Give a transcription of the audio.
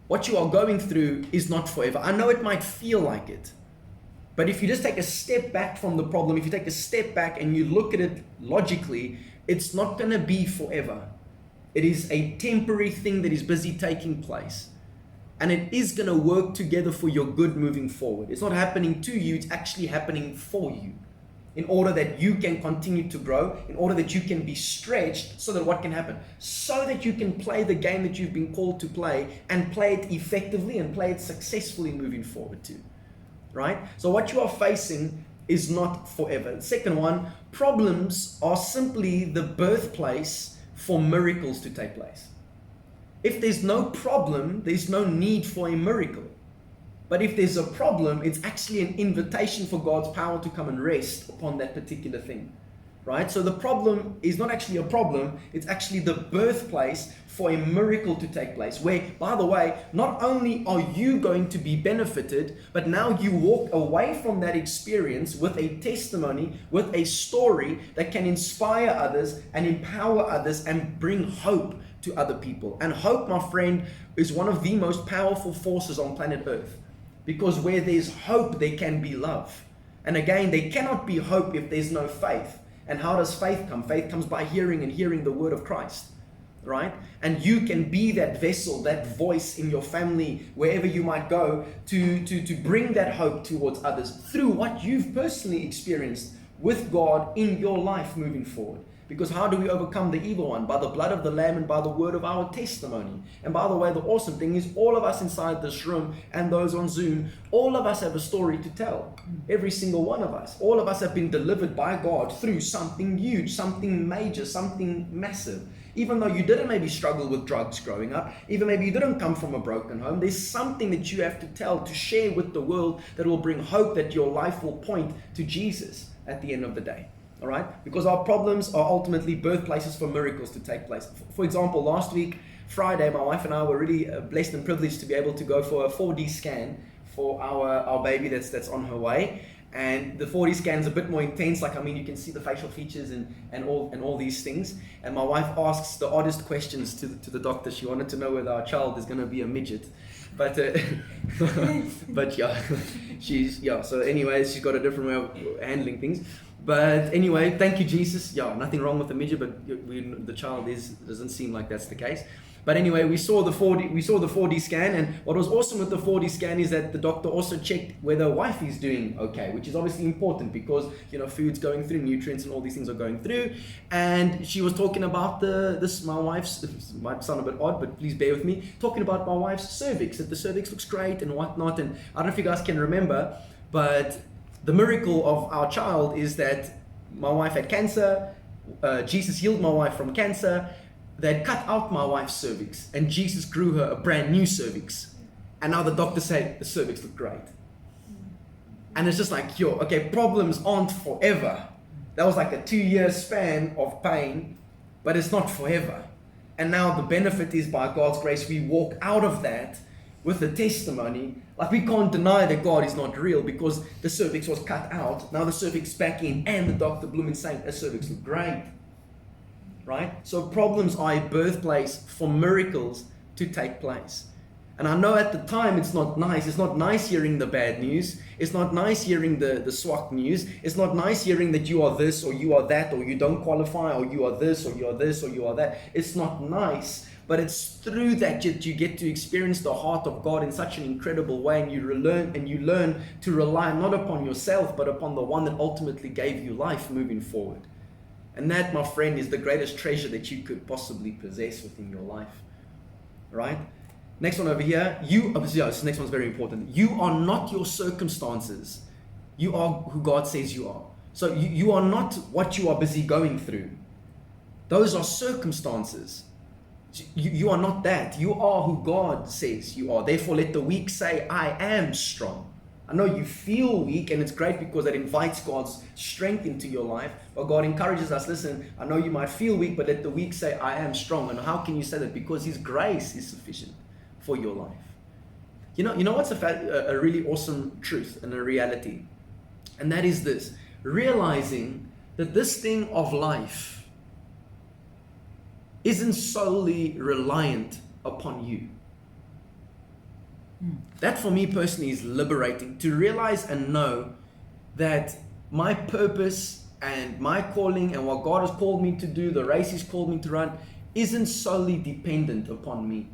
What you are going through is not forever. I know it might feel like it, but if you just take a step back from the problem, if you take a step back and you look at it logically, it's not going to be forever. It is a temporary thing that is busy taking place. And it is going to work together for your good moving forward. It's not happening to you, it's actually happening for you. In order that you can continue to grow, in order that you can be stretched, so that what can happen? So that you can play the game that you've been called to play, and play it effectively and play it successfully moving forward too. Right? So what you are facing is not forever. The second one, problems are simply the birthplace for miracles to take place. If there's no problem, there's no need for a miracle. But if there's a problem, it's actually an invitation for God's power to come and rest upon that particular thing. Right? So the problem is not actually a problem, it's actually the birthplace for a miracle to take place. Where, by the way, not only are you going to be benefited, but now you walk away from that experience with a testimony, with a story that can inspire others and empower others and bring hope to other people. And hope, my friend, is one of the most powerful forces on planet Earth. Because where there's hope, there can be love. And again, there cannot be hope if there's no faith. And how does faith come? Faith comes by hearing, and hearing the word of Christ, right? And you can be that vessel, that voice in your family, wherever you might go, to bring that hope towards others through what you've personally experienced with God in your life moving forward. Because how do we overcome the evil one? By the blood of the Lamb and by the word of our testimony. And by the way, the awesome thing is all of us inside this room and those on Zoom, all of us have a story to tell. Every single one of us. All of us have been delivered by God through something huge, something major, something massive. Even though you didn't maybe struggle with drugs growing up, even maybe you didn't come from a broken home, there's something that you have to tell, to share with the world, that will bring hope, that your life will point to Jesus at the end of the day. All right? Because our problems are ultimately birthplaces for miracles to take place. For example, last week, Friday, my wife and I were really blessed and privileged to be able to go for a 4D scan for our baby that's on her way. And the 4D scan is a bit more intense. Like, I mean, you can see the facial features and all these things. And my wife asks the oddest questions to the doctor. She wanted to know whether our child is going to be a midget. But but yeah, so anyways, she's got a different way of handling things. But anyway, thank you, Jesus. Yeah, nothing wrong with the midget, but the child doesn't seem like that's the case. But anyway, we saw the 4D scan, and what was awesome with the 4D scan is that the doctor also checked whether wife is doing okay, which is obviously important because, you know, food's going through, nutrients and all these things are going through. And she was talking about my wife's, it might sound a bit odd, but please bear with me, talking about my wife's cervix, that the cervix looks great and whatnot. And I don't know if you guys can remember, but the miracle of our child is that my wife had cancer, Jesus healed my wife from cancer. They had cut out my wife's cervix, and Jesus grew her a brand new cervix. And now the doctor said the cervix looked great. And it's just like, okay, problems aren't forever. That was like a 2-year span of pain, but it's not forever. And now the benefit is, by God's grace, we walk out of that with a testimony. Like, we can't deny that God is not real because the cervix was cut out. Now the cervix is back in, and the doctor Bloom saying the cervix looked great. Right? So problems are a birthplace for miracles to take place. And I know at the time it's not nice. It's not nice hearing the bad news. It's not nice hearing the SWAT news. It's not nice hearing that you are this or you are that, or you don't qualify, or you are this or you are this or you are that. It's not nice. But it's through that you get to experience the heart of God in such an incredible way, and you learn to rely not upon yourself, but upon the one that ultimately gave you life moving forward. And that, my friend, is the greatest treasure that you could possibly possess within your life. Right? Next one over here. This next one's very important. You are not your circumstances. You are who God says you are. So you are not what you are busy going through. Those are circumstances. You are not that. You are who God says you are. Therefore, let the weak say, I am strong. I know you feel weak, and it's great because that invites God's strength into your life. But God encourages us, listen, I know you might feel weak, but let the weak say, I am strong. And how can you say that? Because His grace is sufficient for your life. You know what's a really awesome truth and a reality? And that is this, realizing that this thing of life isn't solely reliant upon you. That for me personally is liberating, to realize and know that my purpose and my calling and what God has called me to do, the race He's called me to run, isn't solely dependent upon me.